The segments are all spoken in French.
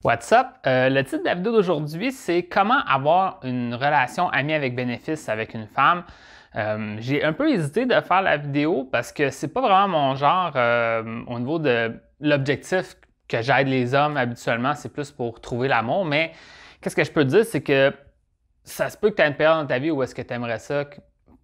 What's up? Le titre de la vidéo d'aujourd'hui, c'est comment avoir une relation amie avec bénéfice avec une femme. J'ai un peu hésité de faire la vidéo parce que c'est pas vraiment mon genre au niveau de l'objectif que j'aide les hommes habituellement, c'est plus pour trouver l'amour. Mais qu'est-ce que je peux te dire, c'est que ça se peut que tu aies une période dans ta vie où est-ce que tu aimerais ça,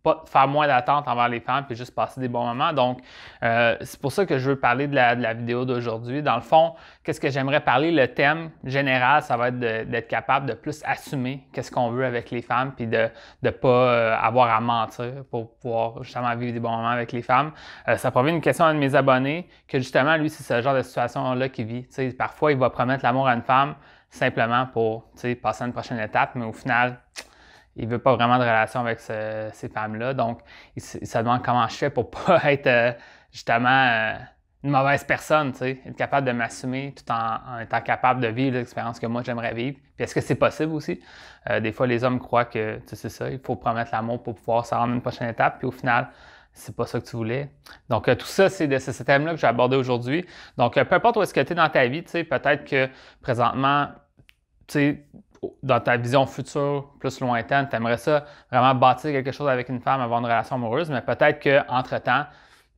pas faire moins d'attente envers les femmes puis juste passer des bons moments. Donc, c'est pour ça que je veux parler de la vidéo d'aujourd'hui. Dans le fond, qu'est-ce que j'aimerais parler? Le thème général, ça va être d'être capable de plus assumer qu'est-ce qu'on veut avec les femmes puis de ne pas avoir à mentir pour pouvoir justement vivre des bons moments avec les femmes. Ça provient d'une question d'un de mes abonnés que justement, lui, c'est ce genre de situation-là qu'il vit. T'sais, parfois, il va promettre l'amour à une femme simplement pour passer à une prochaine étape, mais au final, il ne veut pas vraiment de relation avec ces femmes-là. Donc, il se demande comment je fais pour ne pas être justement une mauvaise personne, être capable de m'assumer tout en étant capable de vivre l'expérience que moi j'aimerais vivre. Puis est-ce que c'est possible aussi? Des fois, les hommes croient que c'est ça, il faut promettre l'amour pour pouvoir se rendre à une prochaine étape, puis au final, c'est pas ça que tu voulais. Donc, tout ça, c'est ce thème-là que j'ai abordé aujourd'hui. Donc, peu importe où est-ce que tu es dans ta vie, peut-être que présentement, dans ta vision future, plus lointaine, tu aimerais ça vraiment bâtir quelque chose avec une femme, avoir une relation amoureuse, mais peut-être qu'entre-temps,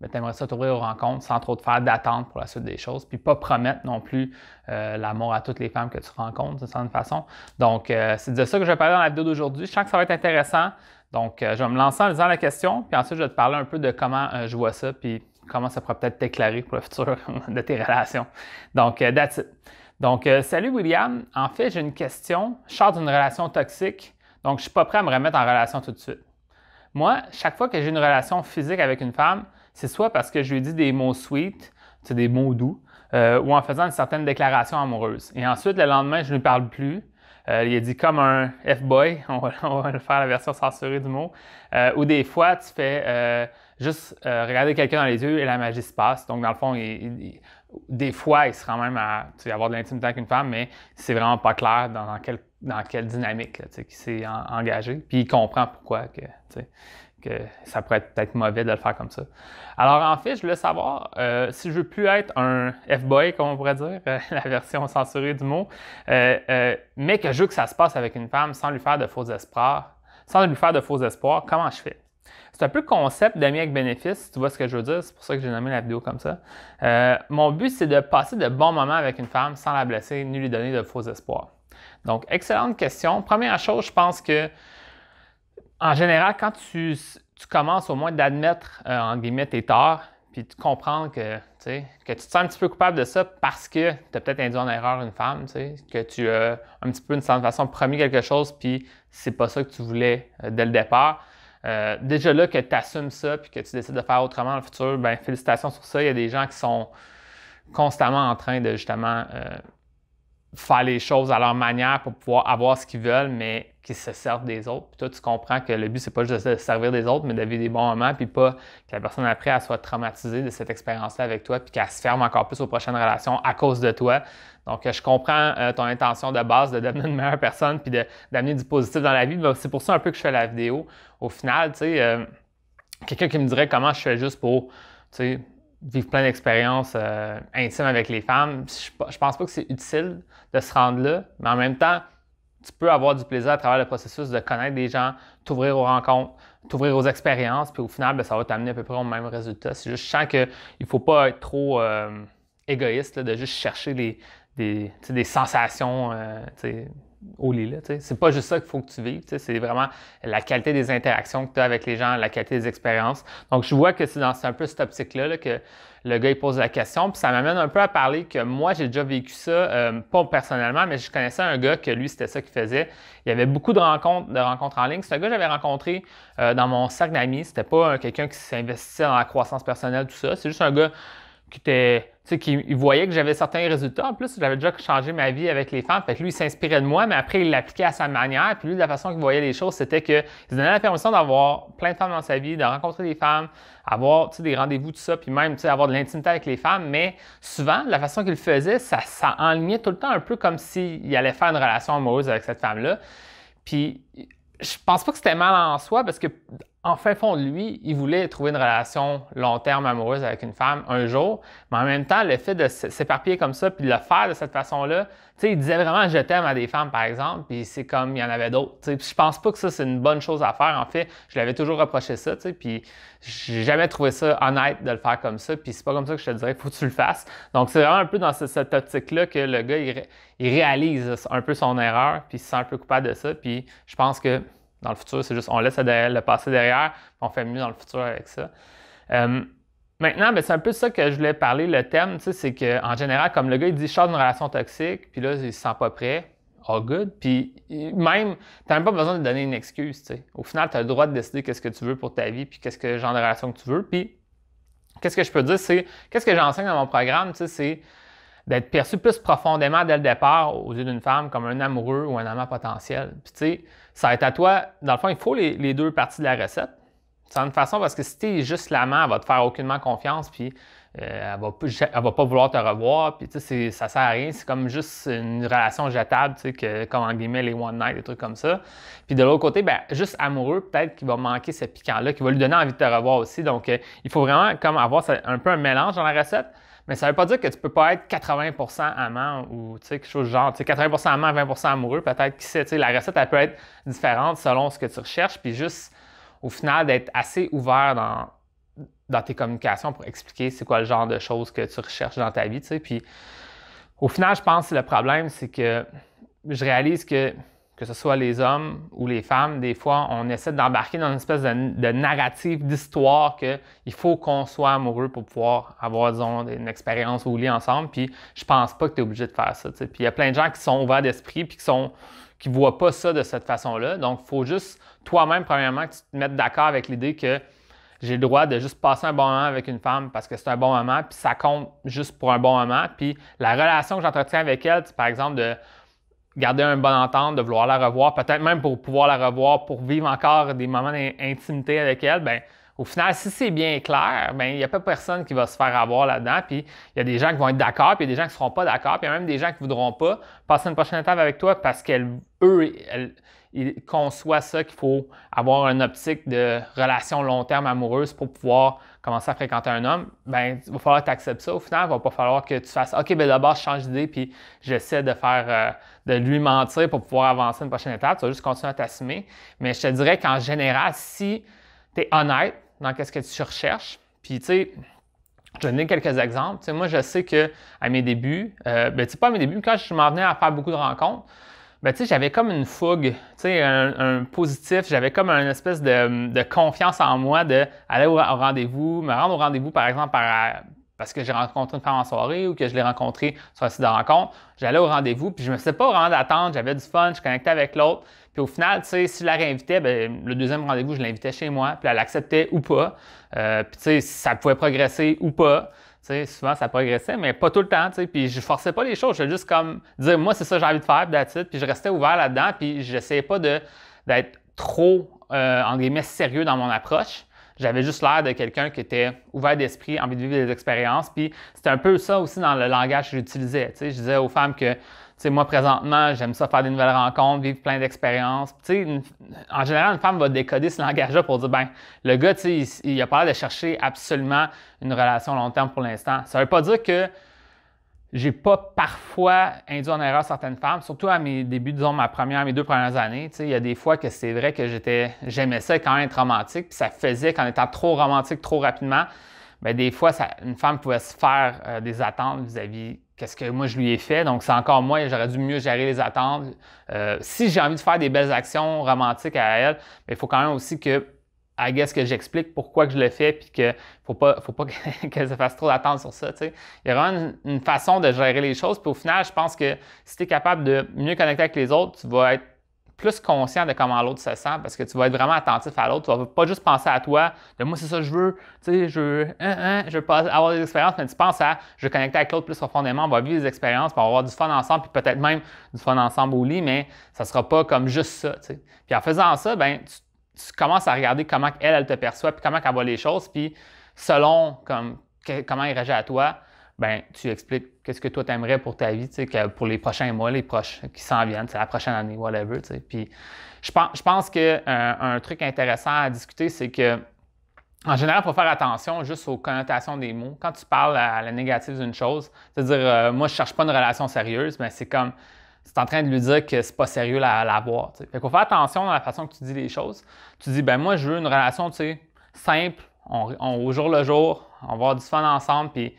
tu aimerais ça t'ouvrir aux rencontres sans trop te faire d'attente pour la suite des choses, puis pas promettre non plus l'amour à toutes les femmes que tu rencontres, d'une certaine façon. Donc, c'est de ça que je vais parler dans la vidéo d'aujourd'hui. Je sens que ça va être intéressant. Donc, je vais me lancer en lisant la question, puis ensuite, je vais te parler un peu de comment je vois ça, puis comment ça pourrait peut-être t'éclairer pour le futur de tes relations. Donc, that's it. Donc, salut William. En fait, j'ai une question. Je sors d'une relation toxique, donc je ne suis pas prêt à me remettre en relation tout de suite. Moi, chaque fois que j'ai une relation physique avec une femme, c'est soit parce que je lui dis des mots sweet, des mots doux, ou en faisant une certaine déclaration amoureuse. Et ensuite, le lendemain, je ne lui parle plus. Il a dit comme un F-boy, on va le faire la version censurée du mot. Ou des fois, tu fais juste regarder quelqu'un dans les yeux et la magie se passe. Donc, dans le fond, des fois, il se rend même à avoir de l'intimité avec une femme, mais c'est vraiment pas clair dans quelle dynamique qu'il s'est engagé. Puis il comprend pourquoi que ça pourrait être peut-être mauvais de le faire comme ça. Alors en fait, je voulais savoir si je veux plus être un F-boy, comme on pourrait dire, la version censurée du mot, mais que je veux que ça se passe avec une femme sans lui faire de faux espoirs, comment je fais? C'est un peu le concept d'amis avec bénéfice, si tu vois ce que je veux dire, c'est pour ça que j'ai nommé la vidéo comme ça. Mon but, c'est de passer de bons moments avec une femme sans la blesser ni lui donner de faux espoirs. Donc, excellente question. Première chose, je pense que en général, quand tu commences au moins d'admettre, en guillemets, tes torts, puis de comprendre que tu te sens un petit peu coupable de ça parce que tu as peut-être induit en erreur une femme, que tu as un petit peu d'une certaine façon promis quelque chose, puis c'est pas ça que tu voulais dès le départ. Déjà là, que tu assumes ça, puis que tu décides de faire autrement dans le futur, ben félicitations sur ça. Il y a des gens qui sont constamment en train de justement faire les choses à leur manière pour pouvoir avoir ce qu'ils veulent, mais qui se servent des autres. Puis toi, tu comprends que le but, c'est pas juste de se servir des autres, mais de vivre des bons moments, puis pas que la personne après, elle soit traumatisée de cette expérience-là avec toi, puis qu'elle se ferme encore plus aux prochaines relations à cause de toi. Donc, je comprends ton intention de base de devenir une meilleure personne, puis d'amener du positif dans la vie. C'est pour ça un peu que je fais la vidéo. Au final, tu sais, quelqu'un qui me dirait comment je fais juste pour, tu sais, vivre plein d'expériences intimes avec les femmes. Je pense pas que c'est utile de se rendre là, mais en même temps, tu peux avoir du plaisir à travers le processus de connaître des gens, t'ouvrir aux rencontres, t'ouvrir aux expériences, puis au final, bien, ça va t'amener à peu près au même résultat. C'est juste, je sens qu'il ne faut pas être trop égoïste là, de juste chercher des sensations au lit. C'est pas juste ça qu'il faut que tu vives, c'est vraiment la qualité des interactions que tu as avec les gens, la qualité des expériences. Donc, je vois que c'est un peu cette optique-là que le gars il pose la question. Puis ça m'amène un peu à parler que moi, j'ai déjà vécu ça, pas personnellement, mais je connaissais un gars que lui, c'était ça qu'il faisait. Il y avait beaucoup de rencontres en ligne. C'est un gars que j'avais rencontré dans mon cercle d'amis. C'était pas quelqu'un qui s'investissait dans la croissance personnelle, tout ça. C'est juste un gars qui voyait que j'avais certains résultats. En plus, j'avais déjà changé ma vie avec les femmes. Fait que lui, il s'inspirait de moi, mais après, il l'appliquait à sa manière. Puis lui, de la façon qu'il voyait les choses, c'était qu'il se donnait la permission d'avoir plein de femmes dans sa vie, de rencontrer des femmes, avoir des rendez-vous, tout ça, puis même avoir de l'intimité avec les femmes. Mais souvent, la façon qu'il le faisait, ça enlignait tout le temps un peu comme s'il allait faire une relation amoureuse avec cette femme-là. Puis je pense pas que c'était mal en soi parce que en fin fond de lui, il voulait trouver une relation long terme amoureuse avec une femme un jour, mais en même temps, le fait de s'éparpiller comme ça puis de le faire de cette façon-là, tu sais, il disait vraiment je t'aime à des femmes, par exemple, puis c'est comme il y en avait d'autres. Tu sais, puis je pense pas que ça, c'est une bonne chose à faire. En fait, je l'avais toujours reproché ça, tu sais, puis j'ai jamais trouvé ça honnête de le faire comme ça, puis c'est pas comme ça que je te dirais qu'il faut que tu le fasses. Donc, c'est vraiment un peu dans cette optique-là que le gars, il réalise un peu son erreur, puis il se sent un peu coupable de ça, puis je pense que dans le futur, c'est juste on laisse le passé derrière, puis on fait mieux dans le futur avec ça. Maintenant, ben, c'est un peu ça que je voulais parler. Le thème, c'est qu'en général, comme le gars, il dit « je sors d'une relation toxique », puis là, il se sent pas prêt. Oh, good. Puis même, tu n'as même pas besoin de donner une excuse. T'sais. Au final, tu as le droit de décider qu'est-ce que tu veux pour ta vie, puis qu'est-ce que genre de relation que tu veux. Puis, qu'est-ce que je peux dire, c'est qu'est-ce que j'enseigne dans mon programme, c'est d'être perçu plus profondément dès le départ aux yeux d'une femme comme un amoureux ou un amant potentiel. Puis, tu sais, ça va être à toi, dans le fond, il faut les deux parties de la recette. C'est une façon parce que si tu es juste l'amant, elle va te faire aucunement confiance, puis elle va pas vouloir te revoir, puis tu sais, ça sert à rien. C'est comme juste une relation jetable, tu sais, comme en guillemets les one night, des trucs comme ça. Puis de l'autre côté, ben, juste amoureux, peut-être qu'il va manquer ce piquant-là, qui va lui donner envie de te revoir aussi. Donc, il faut vraiment comme avoir un peu un mélange dans la recette. Mais ça ne veut pas dire que tu ne peux pas être 80% amant ou quelque chose du genre. 80% amant, 20% amoureux, peut-être, qui sait. La recette, elle peut être différente selon ce que tu recherches. Puis juste, au final, d'être assez ouvert dans tes communications pour expliquer c'est quoi le genre de choses que tu recherches dans ta vie. Puis au final, je pense que le problème, c'est que je réalise que ce soit les hommes ou les femmes, des fois, on essaie d'embarquer dans une espèce de narrative d'histoire qu'il faut qu'on soit amoureux pour pouvoir avoir, disons, une expérience au lit ensemble. Puis je pense pas que tu es obligé de faire ça. Puis il y a plein de gens qui sont ouverts d'esprit puis qui voient pas ça de cette façon-là. Donc, il faut juste, toi-même, premièrement, que tu te mettes d'accord avec l'idée que j'ai le droit de juste passer un bon moment avec une femme parce que c'est un bon moment, puis ça compte juste pour un bon moment. Puis la relation que j'entretiens avec elle, par exemple, de garder une bonne entente, de vouloir la revoir, peut-être même pour pouvoir la revoir, pour vivre encore des moments d'intimité avec elle, bien, au final, si c'est bien clair, bien, il n'y a pas personne qui va se faire avoir là-dedans. Puis il y a des gens qui vont être d'accord, puis il y a des gens qui ne seront pas d'accord, puis il y a même des gens qui ne voudront pas passer une prochaine étape avec toi parce ils conçoivent ça qu'il faut avoir une optique de relation long terme amoureuse pour pouvoir commencer à fréquenter un homme. Bien, il va falloir que tu acceptes ça. Au final, il ne va pas falloir que tu fasses OK, bien d'abord, je change d'idée, puis j'essaie de lui mentir pour pouvoir avancer une prochaine étape. Tu vas juste continuer à t'assumer. Mais je te dirais qu'en général, si tu es honnête dans ce que tu recherches, puis tu sais, je vais donner quelques exemples. Tu sais, moi, je sais qu'à mes débuts, pas à mes débuts, quand je m'en venais à faire beaucoup de rencontres, j'avais comme une fougue, un positif, j'avais comme une espèce de confiance en moi d'aller au rendez-vous, me rendre au rendez-vous, par exemple, parce que j'ai rencontré une femme en soirée ou que je l'ai rencontrée sur un site de rencontre. J'allais au rendez-vous, puis je ne me faisais pas vraiment d'attendre, j'avais du fun, je connectais avec l'autre. Puis au final, si je la réinvitais, le deuxième rendez-vous, je l'invitais chez moi, puis elle acceptait ou pas. Puis ça pouvait progresser ou pas. Souvent, ça progressait, mais pas tout le temps. Puis je forçais pas les choses. Je juste comme dire, moi, c'est ça que j'ai envie de faire, that's it. Puis je restais ouvert là-dedans. Puis je n'essayais pas d'être trop, en guillemets, sérieux dans mon approche. J'avais juste l'air de quelqu'un qui était ouvert d'esprit, envie de vivre des expériences. Puis c'était un peu ça aussi dans le langage que j'utilisais. Je disais aux femmes que, moi, présentement, j'aime ça faire des nouvelles rencontres, vivre plein d'expériences. En général, une femme va décoder ce langage-là pour dire, le gars, il n'a pas l'air de chercher absolument une relation long terme pour l'instant. Ça ne veut pas dire que j'ai pas parfois induit en erreur certaines femmes, surtout à mes débuts, disons, mes 2 premières années. Il y a des fois que c'est vrai que j'aimais ça quand même être romantique, puis ça faisait qu'en étant trop romantique trop rapidement, des fois, une femme pouvait se faire des attentes vis-à-vis qu'est-ce que moi je lui ai fait. Donc, c'est encore moi, j'aurais dû mieux gérer les attentes. Si j'ai envie de faire des belles actions romantiques à elle, il faut quand même aussi que que j'explique pourquoi que je le fais puis qu'il ne faut pas qu'elle se fasse trop d'attentes sur ça. Il y a vraiment une façon de gérer les choses. Puis au final, je pense que si tu es capable de mieux connecter avec les autres, tu vas être plus conscient de comment l'autre se sent parce que tu vas être vraiment attentif à l'autre. Tu ne vas pas juste penser à toi, de moi c'est ça que je veux, je veux pas avoir des expériences, mais tu penses à je veux connecter avec l'autre plus profondément, on va vivre des expériences, puis on va avoir du fun ensemble, puis peut-être même du fun ensemble au lit, mais ça ne sera pas comme juste ça. Puis en faisant ça, tu commences à regarder comment elle te perçoit, puis comment elle voit les choses, puis selon comment elle réagit à toi, ben tu expliques qu'est-ce que toi t'aimerais pour ta vie, pour les prochains mois, les proches qui s'en viennent, la prochaine année, whatever. Puis je pense que un truc intéressant à discuter, c'est que en général, il faut faire attention juste aux connotations des mots. Quand tu parles à la négative d'une chose, c'est-à-dire, moi, je ne cherche pas une relation sérieuse, mais c'est comme, c'est en train de lui dire que c'est pas sérieux à l'avoir. Fait qu'il faut faire attention dans la façon que tu dis les choses. Tu dis, ben moi, je veux une relation, simple, au jour le jour, on va avoir du fun ensemble, puis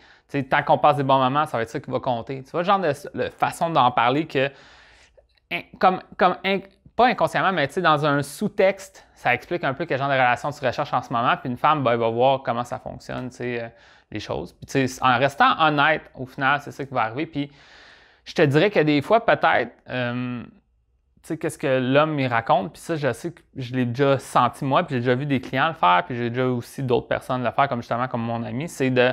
tant qu'on passe des bons moments, ça va être ça qui va compter. Tu vois, le genre de façon d'en parler que, pas inconsciemment, mais dans un sous-texte, ça explique un peu quel genre de relation tu recherches en ce moment. Puis une femme, ben, elle va voir comment ça fonctionne, les choses. Puis en restant honnête, au final, c'est ça qui va arriver. Puis je te dirais que des fois, peut-être, qu'est-ce que l'homme me raconte, puis ça, je sais que je l'ai déjà senti moi, puis j'ai déjà vu des clients le faire, puis j'ai déjà aussi d'autres personnes le faire, comme justement comme mon ami, c'est de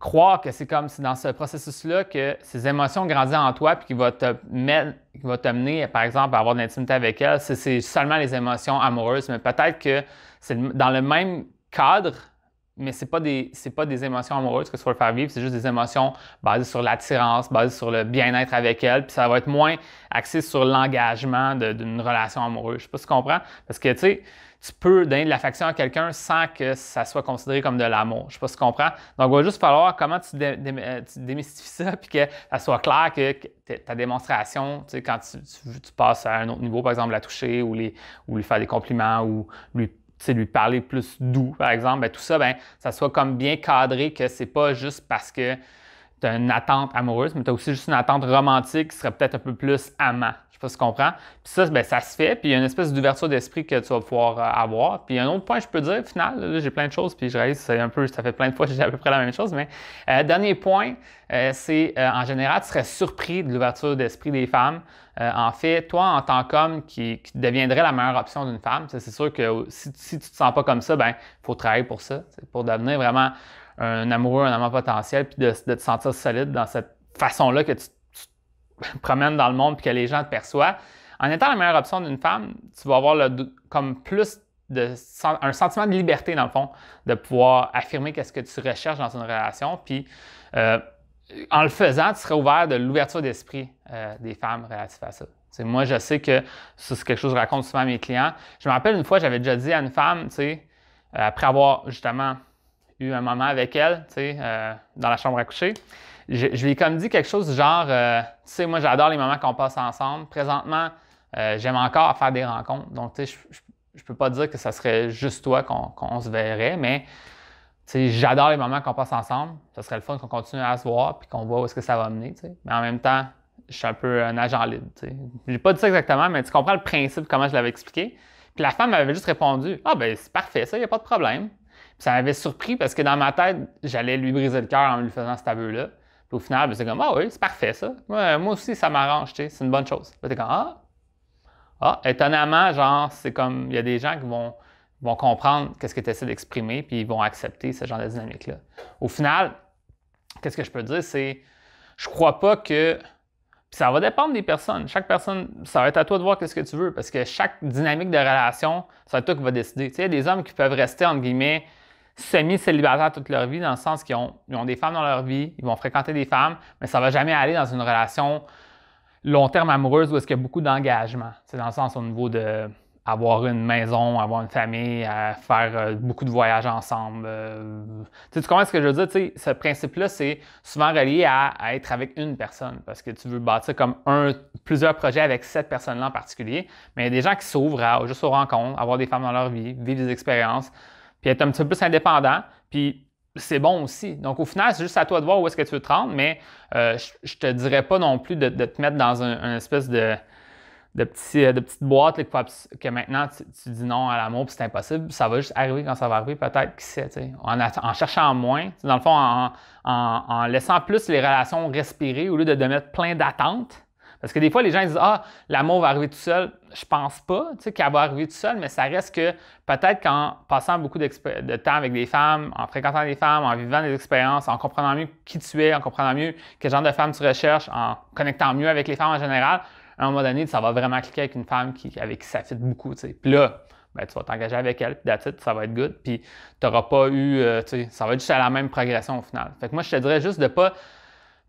croire que c'est comme si dans ce processus-là que ces émotions grandissent en toi puis qui va te mener, par exemple, à avoir de l'intimité avec elle, c'est seulement les émotions amoureuses, mais peut-être que c'est dans le même cadre, mais c'est pas des émotions amoureuses que tu vas le faire vivre, c'est juste des émotions basées sur l'attirance, basées sur le bien-être avec elle, puis ça va être moins axé sur l'engagement d'une relation amoureuse. Je sais pas si tu comprends, parce que tu peux donner de l'affection à quelqu'un sans que ça soit considéré comme de l'amour. Je ne sais pas si tu comprends. Donc, il va juste falloir comment tu démystifies ça, puis que ça soit clair que ta démonstration, quand tu passes à un autre niveau, par exemple la toucher ou lui faire des compliments ou lui parler plus doux, par exemple, bien, tout ça, bien, ça soit comme bien cadré, que c'est pas juste parce que tu as une attente amoureuse, mais tu as aussi juste une attente romantique qui serait peut-être un peu plus amant. Je sais pas si tu comprends. Puis ça, bien, ça se fait, puis il y a une espèce d'ouverture d'esprit que tu vas pouvoir avoir. Puis un autre point, je peux dire, au final, là, j'ai plein de choses, puis je réalise que ça fait plein de fois que j'ai à peu près la même chose, mais dernier point, c'est en général, tu serais surpris de l'ouverture d'esprit des femmes. En fait, toi, en tant qu'homme qui deviendrait la meilleure option d'une femme, c'est sûr que si tu ne te sens pas comme ça, ben il faut travailler pour ça, pour devenir vraiment un amoureux, un amant potentiel, puis de te sentir solide dans cette façon-là que tu te promènes dans le monde puis que les gens te perçoivent. En étant la meilleure option d'une femme, tu vas avoir comme plus un sentiment de liberté, dans le fond, de pouvoir affirmer qu'est-ce que tu recherches dans une relation. Puis, en le faisant, tu serais ouvert de l'ouverture d'esprit des femmes relative à ça. Moi, je sais que ça, c'est quelque chose que je raconte souvent à mes clients. Je me rappelle une fois, j'avais déjà dit à une femme, après avoir justement eu un moment avec elle, dans la chambre à coucher, je lui ai comme dit quelque chose du genre, moi, j'adore les moments qu'on passe ensemble. Présentement, j'aime encore faire des rencontres. Donc, je ne peux pas dire que ça serait juste toi qu'on se verrait, mais j'adore les moments qu'on passe ensemble. Ça serait le fun qu'on continue à se voir puis qu'on voit où est-ce que ça va mener. Mais en même temps, je suis un peu un agent libre. Je n'ai pas dit ça exactement, mais tu comprends le principe, comment je l'avais expliqué. Puis la femme m'avait juste répondu, ah ben c'est parfait, ça, il n'y a pas de problème. Puis ça m'avait surpris parce que dans ma tête, j'allais lui briser le cœur en lui faisant cet aveu-là. Puis au final, c'est comme, ah oui, c'est parfait ça. Moi aussi, ça m'arrange, c'est une bonne chose. Puis t'es comme, étonnamment, genre, c'est comme, il y a des gens qui vont comprendre qu'est-ce que tu essaies d'exprimer, puis ils vont accepter ce genre de dynamique-là. Au final, qu'est-ce que je peux dire, c'est, je crois pas que, puis ça va dépendre des personnes. Chaque personne, ça va être à toi de voir qu'est-ce que tu veux, parce que chaque dynamique de relation, ça va être toi qui va décider. Il y a des hommes qui peuvent rester, entre guillemets, semi-célibataires toute leur vie, dans le sens qu'ils ont des femmes dans leur vie, ils vont fréquenter des femmes, mais ça ne va jamais aller dans une relation long terme amoureuse où est-ce qu'il y a beaucoup d'engagement. C'est dans le sens au niveau de avoir une maison, avoir une famille, faire beaucoup de voyages ensemble. Tu comprends ce que je veux dire? Ce principe-là, c'est souvent relié à être avec une personne parce que tu veux bâtir comme plusieurs projets avec cette personne-là en particulier. Mais il y a des gens qui s'ouvrent juste aux rencontres, avoir des femmes dans leur vie, vivre des expériences, puis être un petit peu plus indépendant. Puis c'est bon aussi. Donc, au final, c'est juste à toi de voir où est-ce que tu veux te rendre, mais je te dirais pas non plus de te mettre dans une espèce de petite boîte là, que maintenant tu dis non à l'amour puis c'est impossible. Ça va juste arriver quand ça va arriver, peut-être, qui sait, en cherchant moins, dans le fond, en laissant plus les relations respirer au lieu de mettre plein d'attentes. Parce que des fois, les gens disent « Ah, l'amour va arriver tout seul. » Je pense pas qu'elle va arriver tout seul, mais ça reste que peut-être qu'en passant beaucoup de temps avec des femmes, en fréquentant des femmes, en vivant des expériences, en comprenant mieux qui tu es, en comprenant mieux quel genre de femme tu recherches, en connectant mieux avec les femmes en général, à un moment donné, ça va vraiment cliquer avec une femme avec qui ça fit beaucoup. Puis là, ben, tu vas t'engager avec elle, puis that's it, ça va être good. Puis tu n'auras pas eu, ça va être juste à la même progression au final. Fait que moi, je te dirais juste de pas,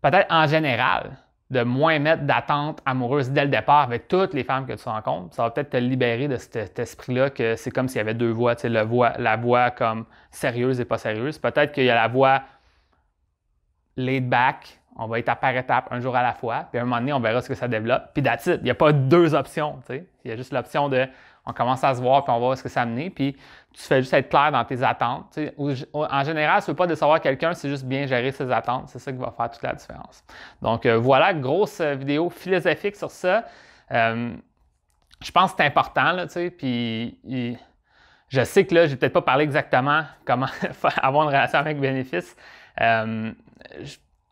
peut-être en général, de moins mettre d'attente amoureuse dès le départ avec toutes les femmes que tu rencontres. Ça va peut-être te libérer de cet esprit-là que c'est comme s'il y avait deux voix, la voix comme sérieuse et pas sérieuse. Peut-être qu'il y a la voix laid back, on va étape par étape, un jour à la fois, puis à un moment donné, on verra ce que ça développe. Puis that's it. Il n'y a pas deux options, tu sais. Il y a juste l'option de, on commence à se voir, puis on va voir ce que ça mène, puis tu fais juste être clair dans tes attentes. Tu sais. En général, ce n'est pas de savoir quelqu'un, c'est juste bien gérer ses attentes. C'est ça qui va faire toute la différence. Donc voilà, grosse vidéo philosophique sur ça. Je pense que c'est important, là, tu sais, puis je sais que là, je n'ai peut-être pas parlé exactement comment avoir une relation avec bénéfice.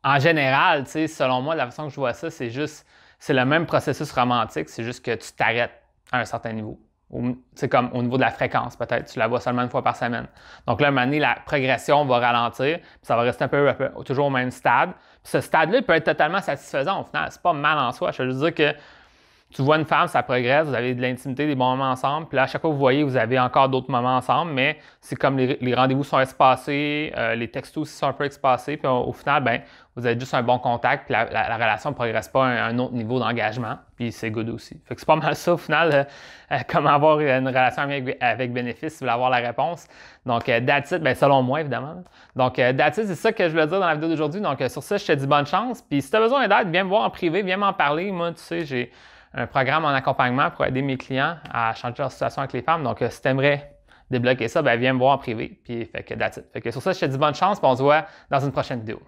En général, tu sais, selon moi, la façon que je vois ça, c'est le même processus romantique, c'est juste que tu t'arrêtes à un certain niveau. C'est comme au niveau de la fréquence, peut-être. Tu la vois seulement une fois par semaine. Donc là, à un moment donné, la progression va ralentir, puis ça va rester un peu toujours au même stade. Puis ce stade-là, il peut être totalement satisfaisant au final. C'est pas mal en soi. Je veux juste dire que tu vois une femme, ça progresse, vous avez de l'intimité, des bons moments ensemble. Puis là, à chaque fois que vous voyez, vous avez encore d'autres moments ensemble, mais c'est comme les rendez-vous sont espacés, les textos aussi sont un peu espacés. Puis au final, ben, vous avez juste un bon contact, puis la relation ne progresse pas à un autre niveau d'engagement. Puis c'est good aussi. Fait que c'est pas mal ça au final, comment avoir une relation avec bénéfice, si vous voulez avoir la réponse. Donc, that's it, ben, selon moi, évidemment. Donc, that's it, c'est ça que je voulais dire dans la vidéo d'aujourd'hui. Donc, sur ça, je te dis bonne chance. Puis si tu as besoin d'aide, viens me voir en privé, viens m'en parler. Moi, tu sais, j'ai un programme en accompagnement pour aider mes clients à changer leur situation avec les femmes. Donc, si tu aimerais débloquer ça, ben, viens me voir en privé. Puis, fait que that's it. Fait que sur ça, je te dis bonne chance, puis on se voit dans une prochaine vidéo.